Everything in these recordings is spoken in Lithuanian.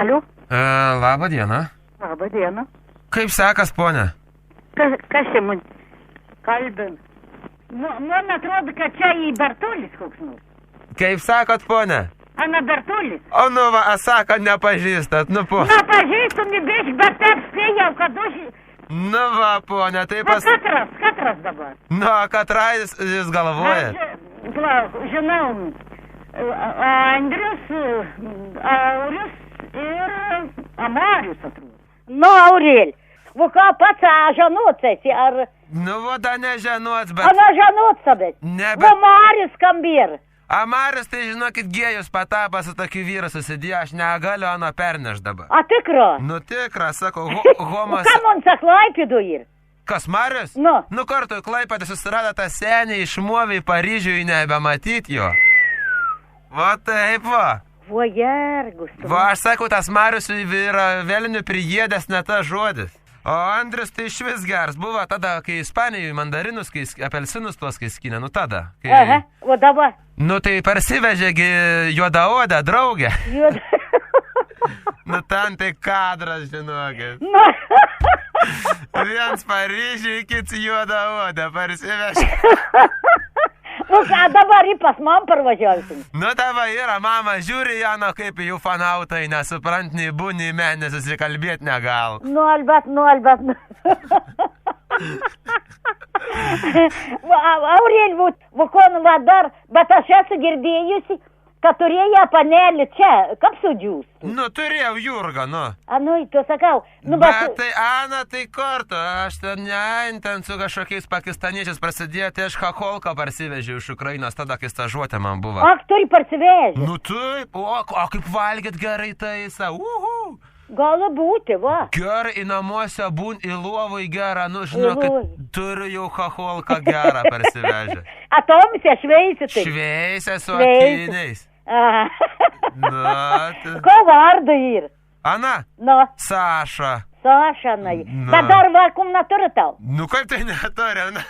Alio? Labą dieną. Labą dieną. Kaip sekas, ponė? Kas čia man kalbin? Man atrodo, kad čia į Bertolis koks nors. Kaip sakot, ponė? Ana Bertolis. O nu va, sako, nepažįstat, nu po. Nepažįstu, nebišk, bet taip spėjau, kad aš... Nu va, ponė, tai pas... Katras dabar. Nu, katrą jūs galvojat? Aš, žinau, Andrius, Aurius ir Amarius atrodo. Nu, Aurėl, va ką pats žanots esi, ar... Nu, va, da nežanots, bet... Ana žanots sabėt. Ne, bet... Va Marius skambir. Amarius, tai žinokit, gėjus patapą su tokiu vyru susidėjo, aš negaliu ano perneš dabar. A tikra? Nu tikra, sako, homas... Ką man saklaipidu ir? Kas, Marius? Nu. Nu kartu į Klaipėdą susirado tą senį, išmovė į Paryžių, nebematyt jo. Va taip va. Va jergus. Va, aš sakau, tas Marius yra vėlinių priėdęs ne tas žodis. O Andrius tai iš vis geras buvo tada, kai Ispanijoje mandarinus, kai apelsinus tuos, kai skinė, nu tada. Kai... Aha, o dabar? Nu tai parsivežėgi juodaodę draugę. Nu ten tai kadras, žinokit. Nu. Viens Paryžiui, kits juodaodę parsivežė. Nu ką dabar į pas man parvažiuosim? Nu tava yra, mama, žiūri Jano kaip jų fanautai, nesuprant nei būni, menį susikalbėt negal. Nu, albet. Aurėl, va ko dar, bet aš esu girdėjusi, kad turėjo panelį čia, kaip sudžiūs. Nu, turėjau Jurgą, nu. Nu, tu sakau. Nu, bet tai, Ana, tai kartu, aš ten su kažkokiais pakistaniečiais prasidėjo, tai aš Chacholką parsivežiau iš Ukrainos, tada, kai stažuotė man buvo. Ak, turi parsivežti. Nu, taip, o kaip valgyt gerai taisa, Gali būti, va. Gerai, į namuose būn, į lovą į gerą, nu, žinokit, turiu jau Chacholką gerą parsivežę. Atomisė šveisi tai. Šveisė su akiniais. Ko vardu ir? Ana? Nu. Saša. Saša, nai. Bet dar vakum neturi tau? Nu, kaip tai neturi, na?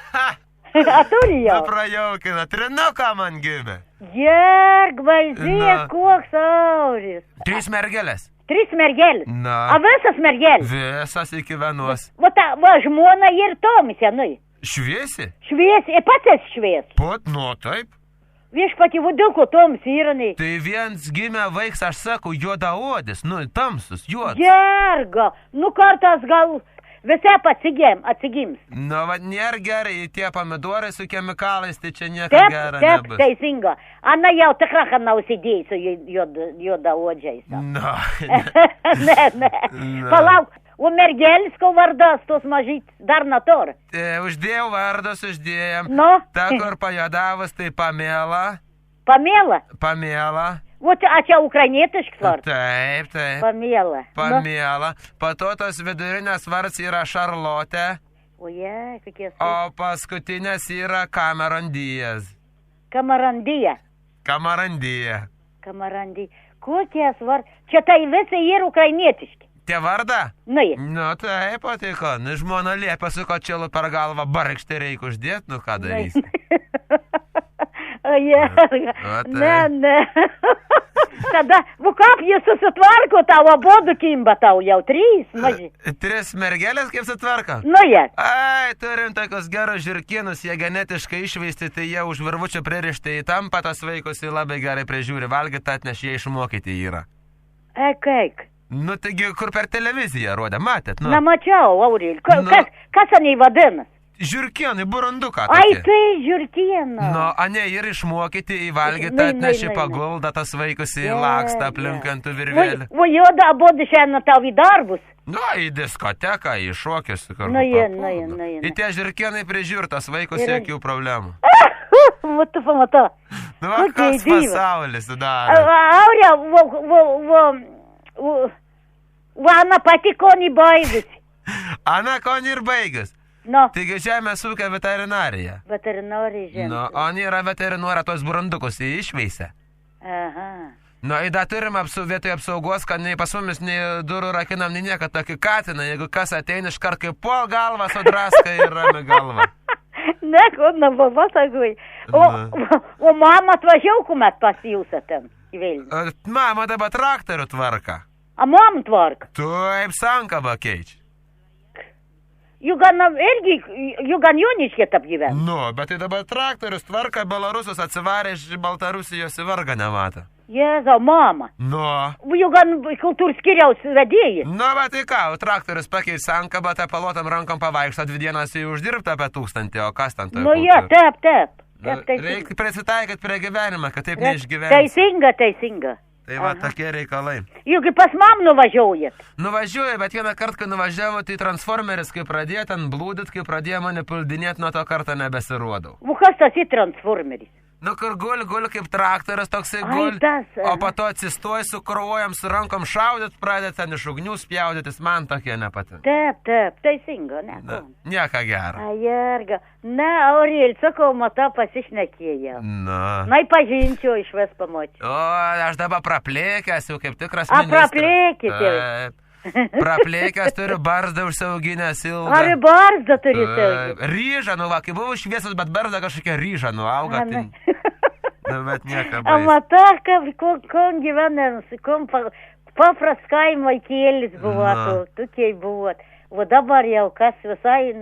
A turi jau? Nu, prajaukina, trinuką man gimė. Jerg, vaizdyk, koks Auris. 3 mergelės. 3 mergelės? Na. A visas mergelės? Visas iki vienos. Va žmona ir Tomisė, nai. Šviesi? Šviesi, ir pats esi švies. Pat, nu, taip. Viešpatį vadilko Tomis yra, nai. Tai viens gimė vaiks, aš sakau, juodaodis, nu, tamsus, juodas. Jerga, nu kartas gal visai atsigims. Nu, va, nėra gerai, tie pomidorai su chemikalais, tai čia nieko gera nebus. Taip, teisinga. Ana jau tikra, kad nausidėjai su juodaodžiais. Nu. Ne. Palauk. O mergelis, ko vardas, tos mažytis, dar netur. Uždėjau vardas, uždėjom. Nu? Ta, kur pajodavus, tai Pamela. Pamela? Pamela. O čia ukrainietiškas vardas? Taip. Pamela. Pamela. Po to tos vidurinės vardas yra Šarlotė. Oje, kokie su. O paskutinės yra Cameron Diaz. Kamarandija. Kamarandija. Kokie svardas? Čia tai visi yra ukrainietiški. Tie varda? Nai. Nu, taip, patiko. Nu, žmona liepia su kočilu per galvą barkštį reikia uždėti, nu, ką darysi? Ne. Tada, kaip jūs susitvarko tavo bodu kimba tau jau 3 maži? 3 mergelės kaip sutvarko? Nu, jie. Ai, turim tokius gerus žirkinus, jie genetiškai išveisti, tai jie už virvučio pririšti į tampą, tas vaikus jie labai gerai prižiūri, valgyt atneš, jie išmokyti yra. Kaip? Nu, taigi, kur per televiziją rodė, matėt, nu? Nemačiau, Aurėl. Kas anai vadinas? Žiurkienai, buranduką. Ai, tai žiurkiena. Nu, ane, ir išmokyti į valgyti, atneši paguldą, tas vaikus į lakstą aplinkantų virvelį. O juoda abudu šiandien tau į darbus? Nu, į diskoteką, į šokius. Nu, į tie žiurkienai prižiūrtas vaikus jokių problemų. Matu pamata. Nu, kas pasaulis sudaro? Aurė, Ana pati konį baigusi. Ana konį ir baigus? Nu. Taigi žemės ūkio veterinarija. Veterinarija žemės. Nu, o yra veterinarija tos burandukus įšveisę. Aha. Nu, įda turim vietoj apsaugos, kad nei pas mumis, nei durų rakinam, nei nieko tokį katiną. Jeigu kas ateina iš kart kaip po galvą, sudraska ir rami galvą. Ne, kodna baba, sakui. O mama atvažiau, kuomet pas jūsą ten į Vilnių. Mama dabar traktorių tvarka. A mom tvarka. Taip, sankabą keičia. Jų gan Joniškė tap gyvena. Nu, bet tai dabar traktorius tvarka, Belarusas atsivarė iš Baltarusijos į vargą nematą. Jėzau, mama. Nu. Jų gan kultūros skiriaus vedėjai. Nu, bet tai ką, traktorius pakeis sankabą, tai palotam rankom pavaikšto 2 dienas į uždirbtą apie 1000, o kas ten tai? Nu, jie, taip. Reikia prisitaikyti prie gyvenimą, kad taip neišgyventi. Teisinga. Tai va, tokie reikalai. Juk pas mam nuvažiuojat. Nuvažiuoju, bet vieną kartą, kai nuvažiavo, tai transformeris, kai pradėjo ten blūdit, kai pradėjo mane puldinėti, nuo to kartą nebesirodau. O kas tas į transformeris? Nu, kur guli kaip traktoras, toksai guli, o po to atsistoji su krauojam, su rankom šaudyt, pradėt ten iš ugnių spjaudytis, man tokie nepatinka. Taip, teisinga, ne. Nieka gero. Ajerga. Ne, Aurėl, sakau, matą pasišnekėjau. Na, pažinčiau, išves pamačiau. O, aš dabar praplėkęs, jau kaip tikras ministras. Praplėkite. Taip. Praplėkęs turiu barzdą užsiauginęs ilgą. Ar barzdą turi sauginę? Ryžą, nu va, kai buvo šviesas, bet barzda kažkokia ryžą, nu auga. Nu, bet nieka baisi. A matą, kom gyvenams, kom papras kaimo kėlis buvo, tokiai buvo. O dabar jau kas visai,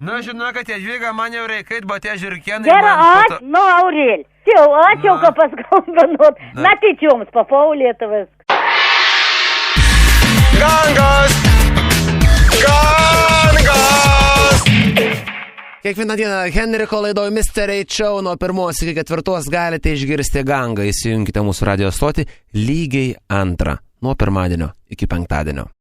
Nu, žinau, kad tie žvyga man jau reikait, bet tie žirkienai... Gerai, nu, Aurėl, ačiū, kad paskambinot. Na, tai jums, papaulėtavęs. Gangas! Kiekvieną dieną Henriko laidoje Mr. H. nuo 1 iki 4 galite išgirsti gangą. Įsijunkite mūsų radio stotį lygiai 2 nuo pirmadienio iki penktadienio.